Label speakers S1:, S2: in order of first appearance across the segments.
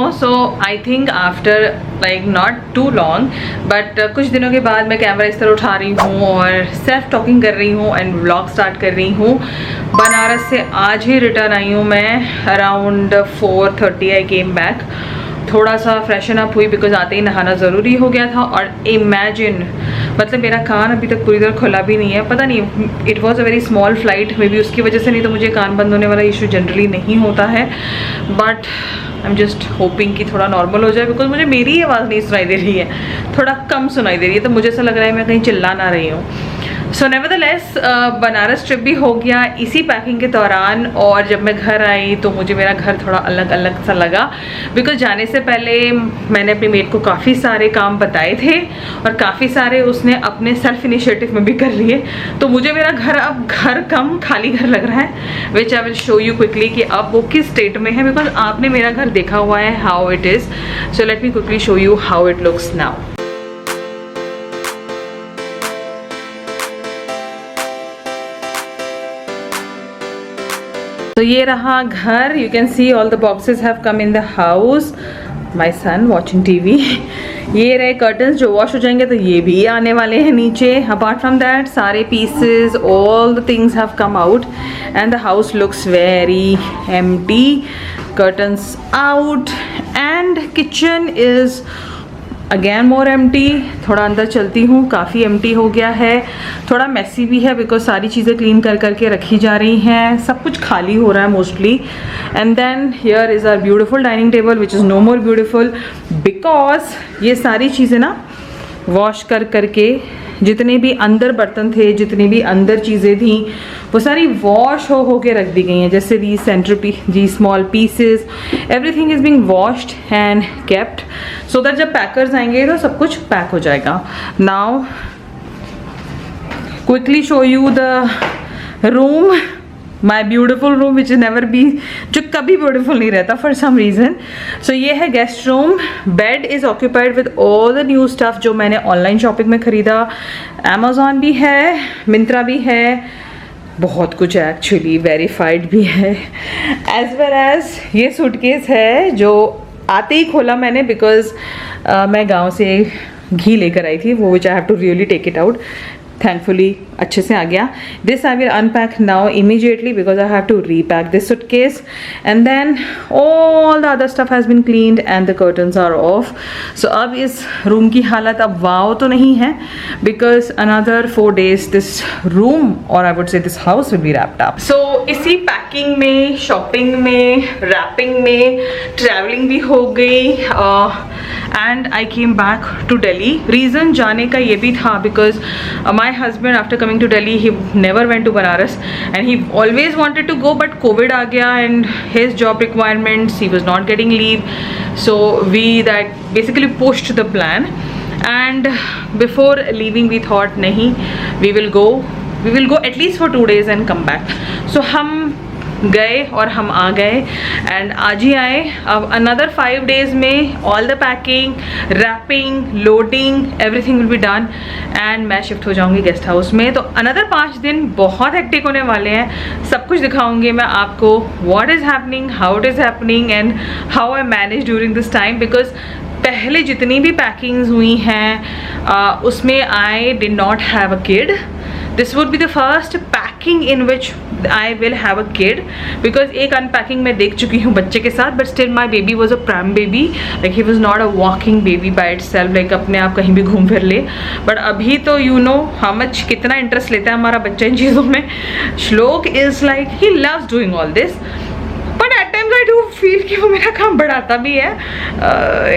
S1: know, so I think after like not too long, but कुछ दिनों के बाद मैं कैमरा इस तरह उठा रही हूँ और सेल्फ टॉकिंग कर रही हूँ एंड व्लॉग स्टार्ट कर रही हूँ। बनारस से आज ही रिटर्न आई हूँ मैं, अराउंड 4:30 आई केम बैक। थोड़ा सा फ्रेशन अप हुई बिकॉज आते ही नहाना ज़रूरी हो गया था। और इमेजिन, मतलब मेरा कान अभी तक पूरी तरह खुला भी नहीं है, पता नहीं, it was a very small flight, may be उसकी वजह से, नहीं तो मुझे कान बंद होने वाला इशू जनरली नहीं होता है, but I am just hoping कि थोड़ा नॉर्मल हो जाए बिकॉज मुझे मेरी आवाज़ नहीं सुनाई दे रही है, थोड़ा कम सुनाई दे रही है, तो मुझे ऐसा लग रहा है मैं कहीं चिल्ला ना रही हूँ। सो नेवरदलेस बनारस ट्रिप भी हो गया इसी पैकिंग के दौरान। और जब मैं घर आई तो मुझे मेरा घर थोड़ा अलग अलग सा लगा बिकॉज जाने से पहले मैंने अपनी मेड को काफ़ी सारे काम बताए थे और काफ़ी सारे उसने अपने सेल्फ इनिशिएटिव में भी कर लिए। तो मुझे मेरा घर अब घर कम खाली घर लग रहा है, which I will show you quickly कि अब वो किस स्टेट में है, बिकॉज आपने मेरा घर देखा हुआ है how it is. So let me quickly show you how it looks now. तो ये रहा घर, you can see all the boxes have come in the house. My son watching TV. ये रहे कर्टन्स जो वॉश हो जाएंगे, तो ये भी आने वाले हैं नीचे। अपार्ट फ्रॉम दैट सारे pieces, all the things have come out and the house looks very empty. Curtains out and kitchen is again more empty. थोड़ा अंदर चलती हूँ, काफ़ी एम्प्टी हो गया है, थोड़ा मेसी भी है बिकॉज सारी चीज़ें क्लीन कर करके रखी जा रही हैं, सब कुछ खाली हो रहा है mostly. And then here is our beautiful dining table which is no more beautiful because ये सारी चीज़ें ना वॉश कर करके, जितने भी अंदर बर्तन थे, जितनी भी अंदर चीज़ें थी, वो सारी वॉश हो के रख दी गई हैं। जैसे the centre piece, the small pieces, everything is being washed and kept so that जब पैकर्स आएंगे तो सब कुछ पैक हो जाएगा। Now quickly show you the room, my beautiful room which is never be, जो कभी ब्यूटिफुल नहीं रहता फॉर सम रीज़न। सो ये है guest room. Bed is occupied with all the new stuff जो मैंने ऑनलाइन शॉपिंग में ख़रीदा। अमेज़ॉन भी है, मिंत्रा भी है, बहुत कुछ है एक्चुअली, वेरीफाइड भी है। एज वेल एज ये सूटकेस है जो आते ही खोला मैंने बिकॉज मैं गाँव से घी लेकर आई थी, वो which I have to really take it out. Thankfully अच्छे से आ गया। This I will unpack now immediately because I have to repack this suitcase and then all the other stuff has been cleaned and the curtains are off. So अब इस room की हालत अब वाव तो नहीं है because another 4 days this room और I would say this house will be wrapped up. So इसी पैकिंग में, शॉपिंग में, रैपिंग में ट्रैवलिंग भी हो गई and I came back to Delhi. Reason जाने का ये भी था because my husband after coming to Delhi he never went to Banaras and he always wanted to go, but COVID aa gaya and his job requirements, he was not getting leave, so we that basically pushed the plan. And before leaving we thought nahi, we will go at least for 2 days and come back. So हम गए और हम आ गए and आज ही आए। अब another 5 days में all the packing, wrapping, loading, everything will be done and मैं शिफ्ट हो जाऊंगी गेस्ट हाउस में। तो अनदर 5 दिन बहुत हेक्टिक होने वाले हैं। सब कुछ दिखाऊंगी मैं आपको, what is happening, how it is happening and how I manage during this time. Because पहले जितनी भी पैकिंग्स हुई हैं उसमें I did not have a kid. This would be the first packing in which I will have a kid because एक unpacking मैं देख चुकी हूँ बच्चे के साथ, but still my baby was a pram baby, like he was not a walking baby bye it self, like अपने आप कहीं भी घूम फिर ले। बट अभी तो यू नो हाउ मच, कितना इंटरेस्ट लेता है हमारा बच्चा इन चीज़ों में। श्लोक is like he loves doing all this, but at times I do feel कि वो मेरा काम बढ़ाता भी है।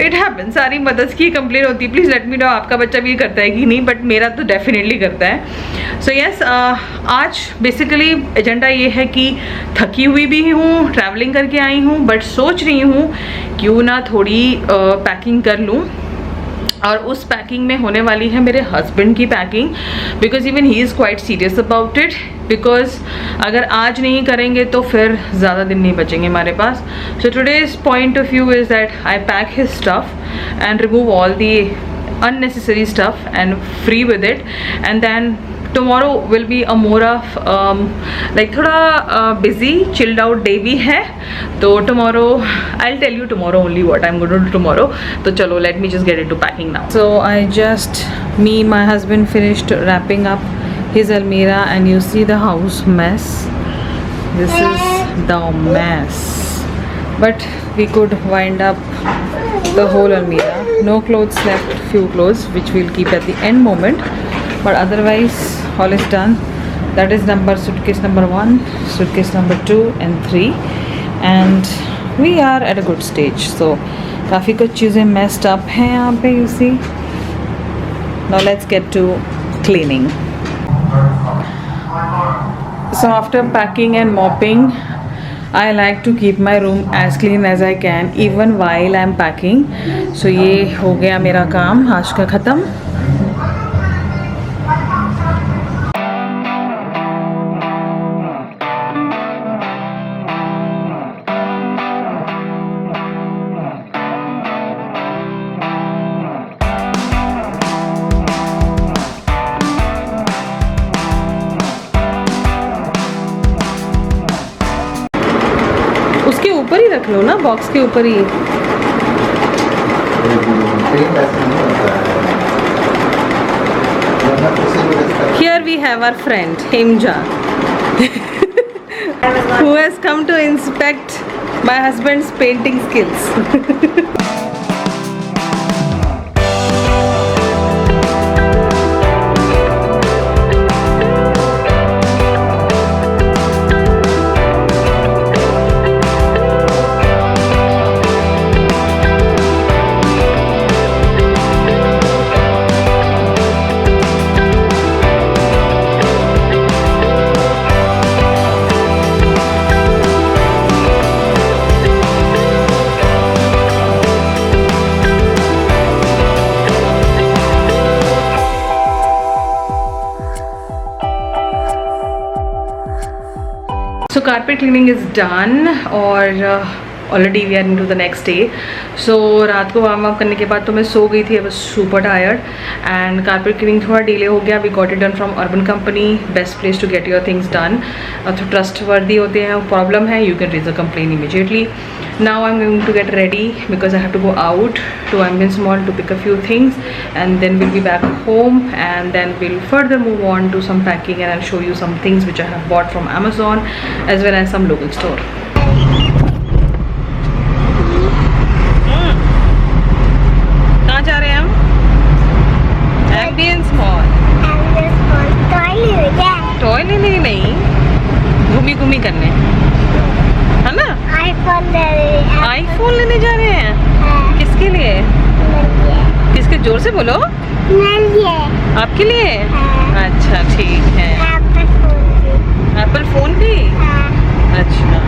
S1: इट हैपन, सारी मदर्स की कंप्लेन होती है, प्लीज़ लेट मी नो आपका बच्चा भी करता है कि नहीं, बट मेरा तो डेफिनेटली करता है। सो यस, आज बेसिकली एजेंडा ये है कि थकी हुई भी हूँ, ट्रैवलिंग करके आई हूँ, बट सोच रही हूँ क्यों ना थोड़ी पैकिंग कर लूँ। और उस पैकिंग में होने वाली है मेरे हस्बैंड की packing because even he is quite serious about it. Because अगर आज नहीं करेंगे तो फिर ज़्यादा दिन नहीं बचेंगे हमारे पास। So today's point of view is that I pack his stuff and remove all the unnecessary stuff and free with it and then tomorrow will be a more of like थोड़ा busy chilled out day भी है, तो tomorrow I'll tell you tomorrow only what I'm going to do tomorrow. तो चलो, let me just get into packing now. So my husband finished wrapping up his almirah, and you see the house mess. This is the mess, but we could wind up the whole almirah. No clothes left, few clothes which we'll keep at the end moment, but otherwise all is done. That is suitcase number 1, suitcase number 2 and 3, and we are at a good stage. So काफ़ी कुछ चीज़ें messed up हैं यहाँ पे, you see. Now let's get to cleaning. So after packing and mopping, I like to keep my room as clean as I can even while I'm packing. So ये हो गया मेरा काम आज का ख़त्म. उसके ऊपर ही रख लो ना, बॉक्स के ऊपर ही. Here we have our friend Hemja who has come to inspect my husband's painting skills. So carpet cleaning is done और already we are into the next day. So रात को वार्म अप करने के बाद तो मैं सो गई थी. I was super tired and carpet cleaning थोड़ा डिले हो गया. We got it done from Urban Company, best place to get your things done. तो trustworthy होते हैं. प्रॉब्लम है, you can raise a complaint immediately. Now I'm going to get ready because I have to go out to Ambience Mall to pick a few things, and then we'll be back home, and then we'll further move on to some packing, and I'll show you some things which I have bought from Amazon as well as some local store. कहाँ जा रहे हैं हम? Ambience Mall. Toy लेने नहीं, घूमी घूमी करने, है ना? आईफोन लेने जा रहे हैं.
S2: हाँ.
S1: किसके लिए? किसके? जोर से बोलो. आपके लिए?
S2: हाँ.
S1: अच्छा ठीक है. एप्पल फोन भी? अच्छा.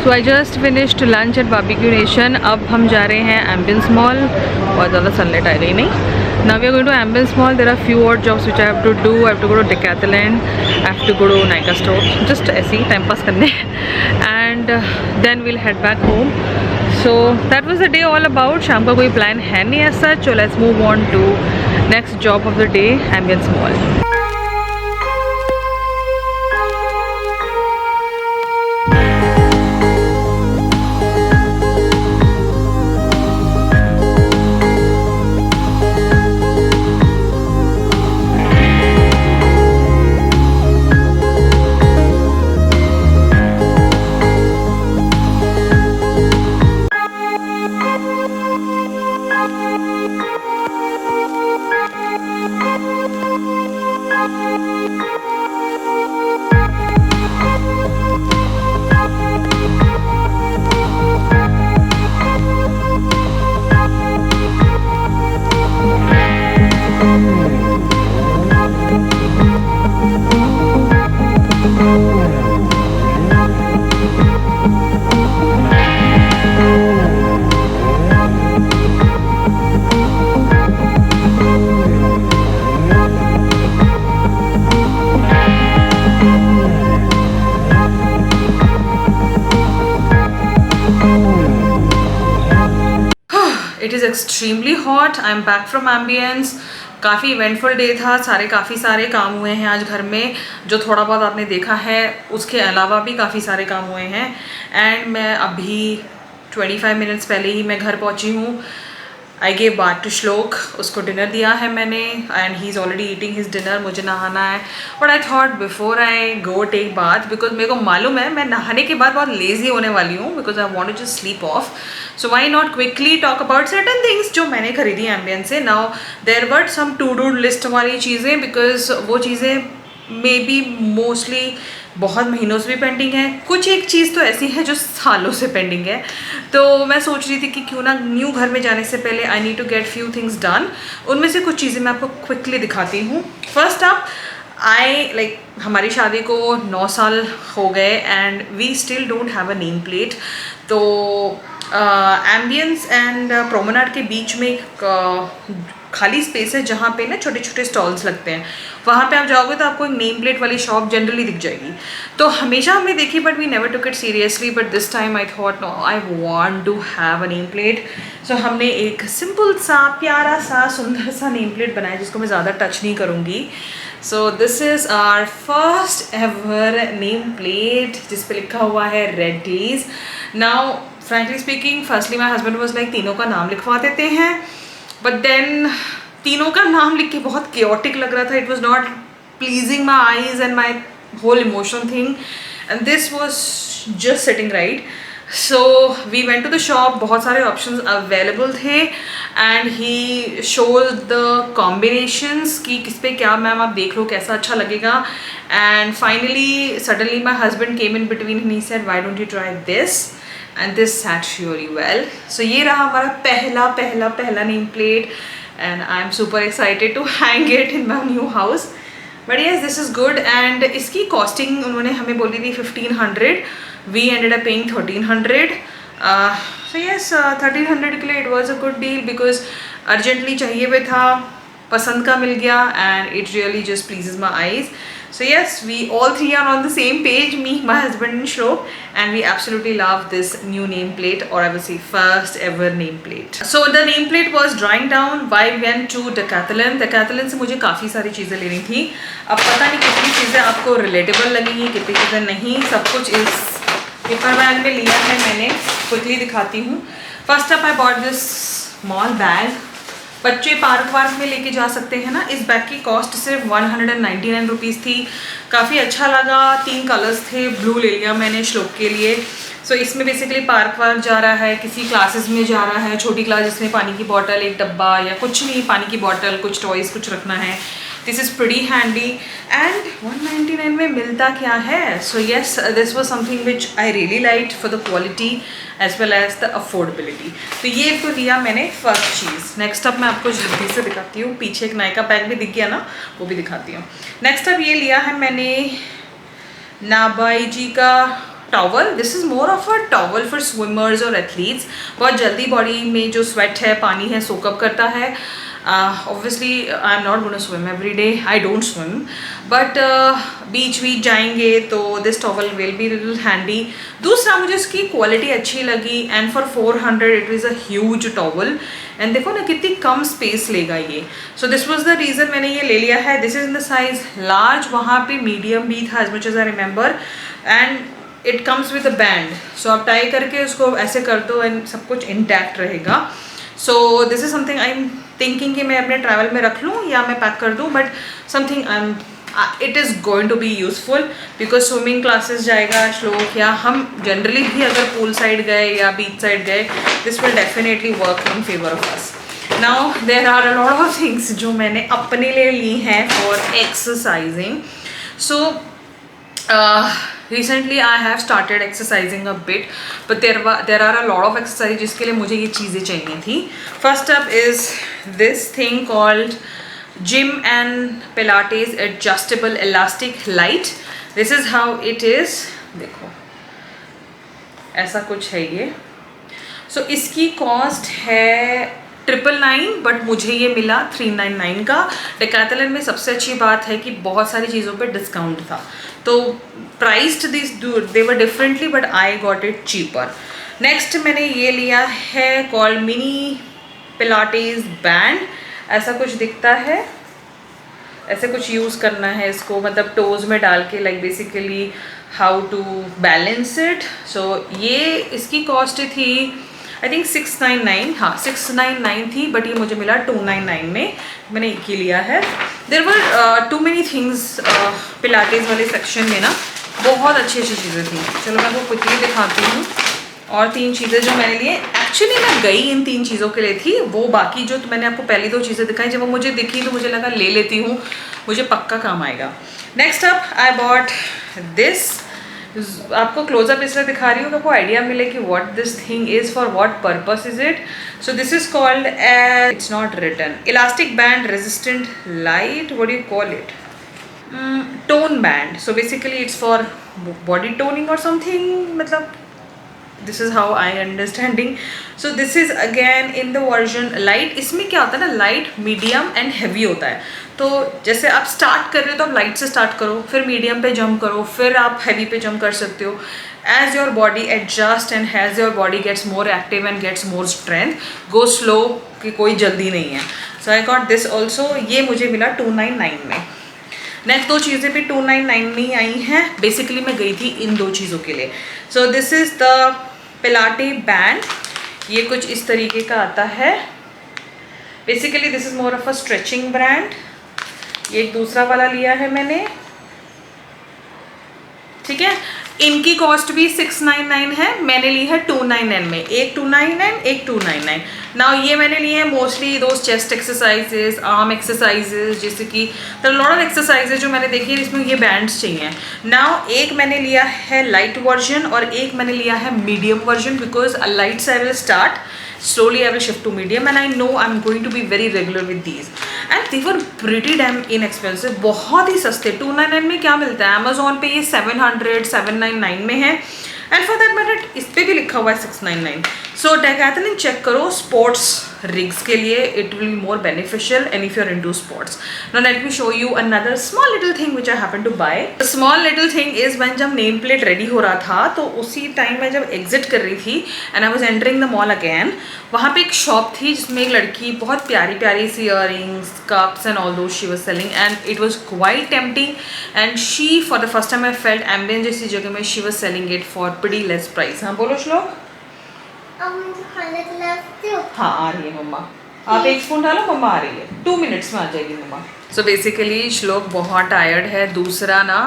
S1: So I just finished lunch at Barbeque Nation. अब हम जा रहे हैं एम्बियंस मॉल. बहुत ज़्यादा सनलाइट आ गई नहीं. Now we are going to Ambience Mall. There are few odd jobs which I have to do. I have to go to Decathlon. I have to go to Nykaa store. Just ऐसे ही time pass करने. And then we'll head back home. So that was the day all about. शाम का कोई plan है नहीं as such. So let's move on to next job of the day, Ambience Mall. It is extremely hot. I am back from Ambience. काफ़ी eventful day था. काफ़ी सारे काम हुए हैं आज घर में. जो थोड़ा बहुत आपने देखा है उसके अलावा भी काफ़ी सारे काम हुए हैं. एंड मैं अभी 25 मिनट्स पहले ही मैं घर पहुंची हूँ. आई गेव बाथ टू श्लोक. उसको डिनर दिया है मैंने and he is already eating his dinner. मुझे नहाना है. But I thought before I go take bath, because मेरे को मालूम है मैं नहाने के बाद बहुत लेजी होने वाली हूँ, because I want to just sleep off. So why not quickly talk about certain things जो मैंने खरीदी एम्बियंस से. Now there were some to do list वाली चीज़ें, बिकॉज वो चीज़ें मे बी मोस्टली बहुत महीनों से भी पेंडिंग है. कुछ एक चीज़ तो ऐसी है जो सालों से पेंडिंग है. तो मैं सोच रही थी कि क्यों ना न्यू घर में जाने से पहले I need to get few things done. उनमें से कुछ चीज़ें मैं आपको क्विकली दिखाती हूँ. फर्स्ट अप हमारी शादी को 9 साल हो गए and we still don't have a name plate. तो एम्बियंस एंड प्रोमेनाड के बीच में एक खाली स्पेस है जहाँ पे ना छोटे छोटे स्टॉल्स लगते हैं. वहाँ पे आप जाओगे तो आपको एक नेम प्लेट वाली शॉप जनरली दिख जाएगी. तो हमेशा हमने देखी but we never took it seriously. But this time I thought no, I want to have a name plate. So हमने एक सिंपल सा प्यारा सा सुंदर सा नेम प्लेट बनाया जिसको मैं ज़्यादा टच नहीं करूँगी. So this is our first ever name plate जिस पे लिखा हुआ है red days. Now frankly speaking, firstly my husband was like तीनों का नाम लिखवा देते हैं. बट देन तीनों का नाम लिख के बहुत chaotic लग रहा था. It was not pleasing my eyes and my whole emotional thing and this was just sitting right. So we went to the shop. बहुत सारे ऑप्शंस अवेलेबल थे and he shows the combinations कि किस पे क्या मैम आप देख लो कैसा अच्छा लगेगा. And finally suddenly my husband came in between and he said why don't you try this. And this sat really well. So ये रहा हमारा पहला name plate and I'm super excited to hang it in my new house. But yes, this is good. And इसकी costing उन्होंने हमें बोली थी 1500. We ended up paying 1300. So yes, 1300 के लिए it was a good deal because urgently चाहिए भी था, पसंद का मिल गया and it really just pleases my eyes. So yes, we all three are on the same page, me, my husband and Shlok, and we absolutely love this new nameplate, or I would say first ever nameplate. So the nameplate was drying down. I went to Decathlon. Decathlon से मुझे काफ़ी सारी चीज़ें लेनी थी. अब पता नहीं कितनी चीज़ें आपको रिलेटेबल लगेंगी, कितनी चीज़ें नहीं. सब कुछ इस पेपर बैग में लिया है मैंने. क्विकली दिखाती हूँ. First up I bought this small bag. बच्चे पार्क वार्क में लेके जा सकते हैं ना. इस बैग की कॉस्ट सिर्फ 199 रुपीज़ थी. काफ़ी अच्छा लगा. 3 कलर्स थे. ब्लू ले लिया मैंने श्लोक के लिए. सो इसमें बेसिकली पार्क वार्क जा रहा है, किसी क्लासेस में जा रहा है, छोटी क्लास जिसमें पानी की बॉटल, एक डब्बा या कुछ नहीं, पानी की बॉटल, कुछ टॉयज़ कुछ रखना है. This is pretty handy. And 199 में मिलता क्या है. So yes, this was something which I really like for the quality as well as the affordability. तो ये तो लिया मैंने फर्स्ट चीज़. नेक्स्ट अप मैं आपको जल्दी से दिखाती हूँ. पीछे एक नायका बैग भी दिख गया ना, वो भी दिखाती हूँ. नेक्स्ट अप ये लिया है मैंने नाबाई जी का towel, this is more of a towel for swimmers और एथलीट्स। बहुत जल्दी बॉडी में जो स्वेट है, पानी है, सोकअप करता है। Obviously I am not gonna swim every day, I don't swim, but beach वीच जाएंगे तो this towel will be little handy. दूसरा मुझे इसकी क्वालिटी अच्छी लगी, and for 400 it is a huge towel. And देखो ना कितनी कम स्पेस लेगा ये। So this was the reason मैंने ये ले लिया है। This is in the size large, वहाँ पे मीडियम भी था as much as I remember, and it comes with a band. So आप टाई करके उसको ऐसे कर दो एंड सब कुछ इंटैक्ट रहेगा। सो this is something I am thinking कि मैं अपने ट्रैवल में रख लूँ या मैं पैक कर दूँ, but something I am it is going to be useful because swimming classes जाएगा श्लोक, या हम जनरली भी अगर पूल साइड गए या बीच साइड गए, this will definitely work in favour of us. Now there are a lot of things जो मैंने अपने लिए ली हैं for exercising. So recently I have started exercising a bit, but there are a lot of exercise जिसके लिए मुझे ये चीज़ें चाहिए थी। First up is this thing called Gym and Pilates Adjustable Elastic Light. This is how it is. देखो ऐसा कुछ है ये। So इसकी कॉस्ट है 999, बट मुझे ये मिला 399 का। डेकाथलन में सबसे अच्छी बात है कि बहुत सारी चीज़ों पे डिस्काउंट था, तो priced this they were differently, but I got it cheaper. Next मैंने ये लिया है कॉल्ड मिनी पिलाटेस बैंड। ऐसा कुछ दिखता है, ऐसे कुछ यूज़ करना है इसको, मतलब टोज़ में डाल के, like basically how to balance it. So ये इसकी कॉस्ट थी आई थिंक 699, हाँ 699 थी, बट ये मुझे मिला 299 में। मैंने एक ही लिया है। There were too many things Pilates वाले सेक्शन में ना, बहुत अच्छी अच्छी चीज़ें थी। चलो मैं आपको क्विकली दिखाती हूँ। और 3 चीज़ें जो मैंने लिए, एक्चुअली मैं गई इन 3 चीज़ों के लिए थी। वो बाकी जो मैंने आपको पहली 2 चीज़ें दिखाई, जब वो मुझे दिखी तो मुझे लगा ले लेती हूँ, मुझे पक्का काम आएगा। Next up I bought this. आपको क्लोजअप इसलिए दिखा रही हूँ कि आपको आइडिया मिले कि what this thing is, for what purpose is it. So this is called it's not written, elastic band resistant light, what do you call it, tone band. So basically it's for body toning और something, मतलब this is how I understanding. So this is again in the version light. इसमें क्या होता है ना, light, medium and heavy होता है। तो जैसे आप स्टार्ट कर रहे हो तो आप लाइट से स्टार्ट करो, फिर मीडियम पे जंप करो, फिर आप हैवी पे जंप कर सकते हो। As your body adjust and has your body gets more active and gets more strength, go slow, कि कोई जल्दी नहीं है। So I got this also. ये मुझे मिला 299 में। नेक्स्ट 2 चीज़ें भी 299 में ही आई हैं। बेसिकली मैं गई थी इन 2 चीज़ों के लिए। सो दिस इज़ द पिलाटे बैंड। ये कुछ इस तरीके का आता है। Basically this is more of a stretching brand. ये एक दूसरा वाला लिया है मैंने, ठीक है। इनकी कॉस्ट भी 699 है, मैंने ली है 299 में। एक 299, एक 299। नाउ ये मैंने लिए हैं मोस्टली दोस्त चेस्ट एक्सरसाइजेज, आर्म एक्सरसाइजेज, जैसे कि लॉट ऑफ एक्सरसाइजेज जो मैंने देखी है जिसमें ये बैंड्स चाहिए। नाउ एक मैंने लिया है लाइट वर्जन और एक मैंने लिया है medium version, because a light से I will start, slowly I will shift to medium, and I know I'm going to be very regular with these, and they were pretty damn inexpensive, बहुत ही सस्ते। 299 में क्या मिलता है, Amazon पे ये 700 799 में है, एंड फॉर दैट मैटर इस पर भी लिखा हुआ है 699। सो डेकाथलन चेक करो स्पोर्ट्स रिग्स के लिए, it will be more beneficial and if you are into sports. Now let me show you another small little thing which I happen to buy. Small little thing is when जब name plate ready हो रहा था तो उसी time मैं जब exit कर रही थी and I was entering the mall again, वहाँ पे एक शॉप थी जिसमें एक लड़की बहुत प्यारी प्यारी सी earrings, cups and all those she was selling, and it was quite tempting, and she for the first time I felt ambiance जैसी जगह में she was selling it for pretty less price. हाँ बोलो श्लोक। हाँ आ रही है मम्मा, आप एक स्पून डालो, मम्मा आ रही है, 2 मिनट्स में आ जाएगी मम्मा। सो बेसिकली श्लोक बहुत टायर्ड है। दूसरा ना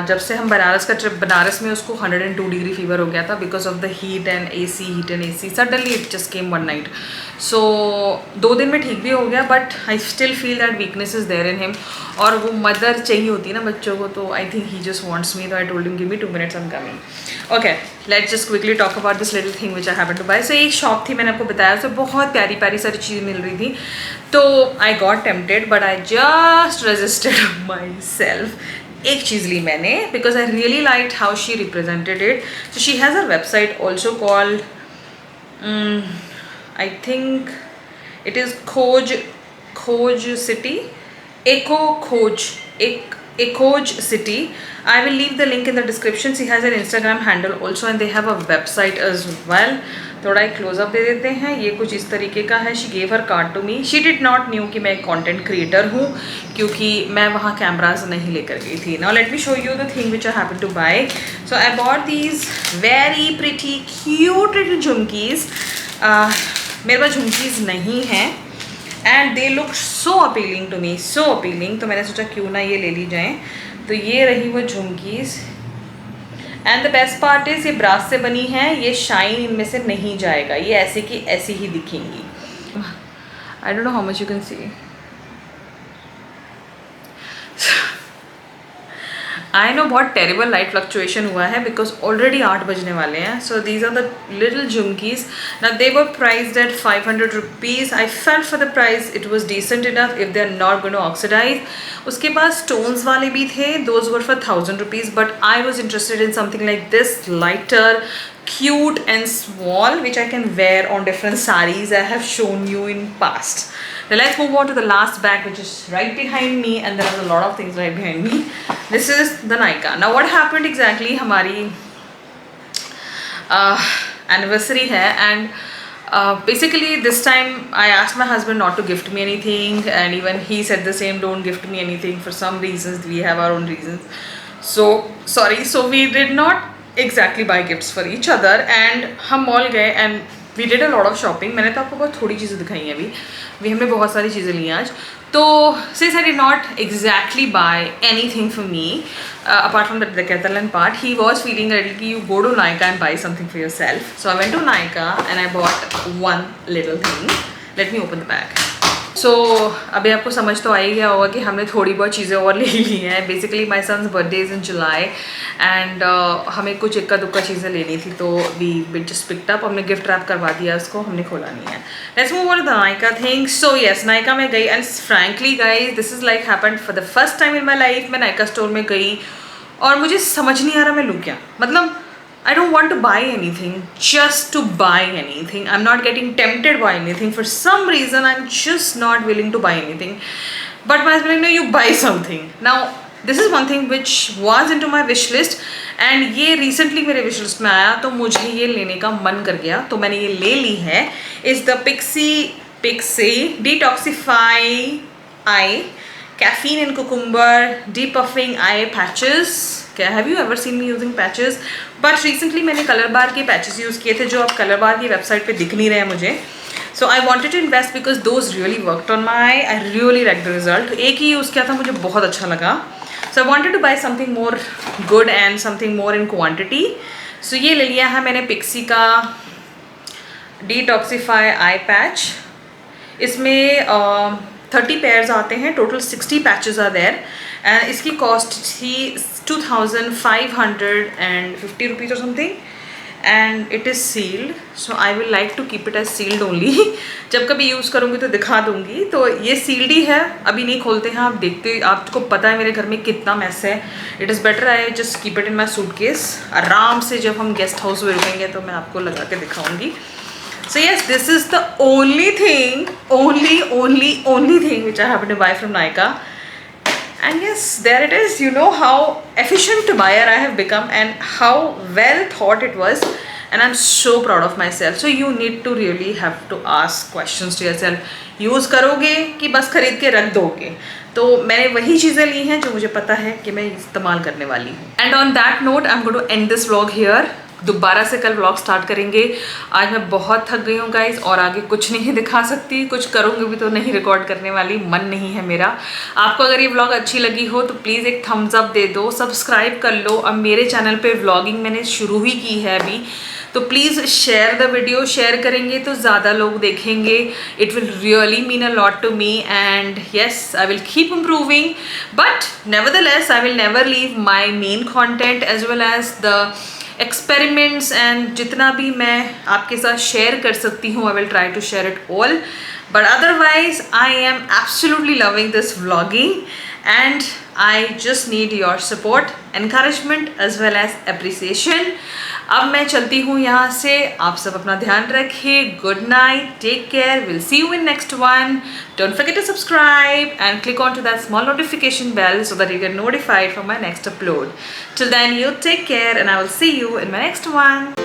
S1: जब से हम बनारस का ट्रिप, बनारस में उसको 102 डिग्री फीवर हो गया था because of the heat and AC suddenly it just came 1 night. So 2 दिन में ठीक भी हो गया, but I still feel that weakness is there in him, और वो मदर चाहिए होती है ना बच्चों को, तो I think he just wants me, तो I told him give me 2 minutes, I am coming. Okay let's just quickly talk about this little thing which I happened to buy. So एक shop थी, मैंने आपको बताया, उससे बहुत प्यारी प्यारी सारी चीज़ें मिल रही थी, तो I got tempted but I just resisted my self. एक चीज़ ली मैंने because I really like how she represented it. So she has a website also called I think it is Khoj City, Khoj City. I will leave the link in the description. She has an Instagram handle also and they have a website as well. थोड़ा एक close up दे देते हैं. ये कुछ इस तरीके का है. She gave her card to me. She did not knew कि मैं एक कॉन्टेंट क्रिएटर हूँ क्योंकि मैं वहाँ कैमराज नहीं लेकर गई थी. Now let me show you the thing which I happen to buy. So I bought these very pretty cute little jhumkis. मेरे पास झुमकीज नहीं हैं and they look so appealing to me, so appealing. तो मैंने सोचा क्यों ना ये ले ली जाए. तो ये रही वो jhumkis and the best part is ये ब्रास से बनी है. ये शाइन इनमें से नहीं जाएगा, ये ऐसे की ऐसी ही दिखेंगी. I don't know how much you can see. I know बहुत टेरेबल लाइट फ्लक्चुएशन हुआ है बिकॉज ऑलरेडी 8 बजने वाले हैं. So these are the little jhumkis. ना they were priced at 500 rupees. I felt for the price it was decent enough if they are not going to oxidise. उसके पास stones वाले भी थे. Those were for 1000 rupees but I was interested in something like this lighter, cute and small which I can wear on different sarees I have shown you in past. Now let's move on to the last bag which is right behind me and there are a lot of things right behind me. This is the Nykaa. Now what happened exactly, हमारी anniversary है and basically this time I asked my husband not to gift me anything and even he said the same, don't gift me anything for some reasons. We have our own reasons. So sorry, so we did not exactly buy gifts for each other and हम mall गए and we did a lot of shopping. मैंने तो आपको बहुत थोड़ी चीज़ें दिखाई हैं अभी हमने बहुत सारी चीज़ें ली आज. तो since I did not exactly buy anything for me apart from the Decathlon part, he was feeling a little you go to Nykaa and buy something for yourself. So I went to Nykaa and I bought one little thing. Let me open the bag. सो अभी आपको समझ तो आ ही गया होगा कि हमने थोड़ी बहुत चीज़ें और ले ली हैं. Basically my son's birthday is in July and हमें कुछ इक्का दुक्का चीज़ें लेनी थी तो वी जस्ट पिक्ड अप. हमने गिफ्ट रैप करवा दिया उसको, हमने खोला नहीं है. Let's move on to the Nykaa thing. So yes, Nykaa में गई and frankly guys this is like happened for the first time in my life. मैं नायका स्टोर में गई और मुझे समझ नहीं आ रहा मैं लूँ क्या. मतलब I don't want to buy anything just to buy anything. I'm not getting tempted by anything. For some reason, I'm just not willing to buy anything. But my husband is like, no, you buy something. Now, this is one thing which was into my wish list. And ये recently मेरे wish list में आया तो मुझे ये लेने का मन कर गया. तो मैंने ये ले ली है. Is the Pixie Detoxify Eye Caffeine and Cucumber Depuffing Eye Patches. Have you ever seen me using patches? But recently मैंने कलर बार के पैचेस यूज़ किए थे जो अब कलर बार की वेबसाइट पे दिख नहीं रहे हैं मुझे. So I wanted to invest because those really worked on my. I really like the result. एक ही यूज़ किया था, मुझे बहुत अच्छा लगा. So I wanted to buy something more good and something more in quantity. So ये ले लिया है मैंने पिक्सी का डिटॉक्सीफाई आई पैच. इसमें 30 पेयर्स आते हैं. Total 60 patches are there and इसकी कॉस्ट थी 2550 rupees or something and it is sealed. So I will like to keep it as sealed only. जब कभी यूज़ करूँगी तो दिखा दूँगी. तो ये sealed ही है, अभी नहीं खोलते हैं. आप देखते, आपको पता है मेरे घर में कितना मैस है. It is better I just keep it in my suitcase. आराम से जब हम गेस्ट हाउस में रुकेंगे तो मैं आपको लगा के दिखाऊँगी. So yes, this is the only thing which I happen to buy from Nykaa. And yes, there it is. You know how efficient buyer I have become and how well thought it was. And I'm so proud of myself. So you need to really have to ask questions to yourself. Use करोगे कि बस खरीद के रख दोगे. तो मैंने वही चीज़ें ली हैं जो मुझे पता है कि मैं इस्तेमाल करने वाली हूँ. And on that note I am going to end this vlog here. दोबारा से कल व्लॉग स्टार्ट करेंगे. आज मैं बहुत थक गई हूँ गाइज और आगे कुछ नहीं दिखा सकती. कुछ करूँगी भी तो नहीं रिकॉर्ड करने वाली, मन नहीं है मेरा. आपको अगर ये व्लॉग अच्छी लगी हो तो प्लीज़ एक थम्स अप दे दो, सब्सक्राइब कर लो. अब मेरे चैनल पे व्लॉगिंग मैंने शुरू ही की है अभी, तो please share the video. Share करेंगे तो ज़्यादा लोग देखेंगे. It will really mean a lot to me and yes I will keep improving. But nevertheless I will never leave my main content as well as the experiments and जितना भी मैं आपके साथ शेयर कर सकती हूँ I will try to share it all. But otherwise I am absolutely loving this vlogging and I just need your support, encouragement as well as appreciation. अब मैं चलती हूँ यहाँ से. आप सब अपना ध्यान रखिए. Good night. Take care. We'll see you in next one. Don't forget to subscribe and click onto that small notification bell so that you get notified for my next upload. Till then, you take care and I will see you in my next one.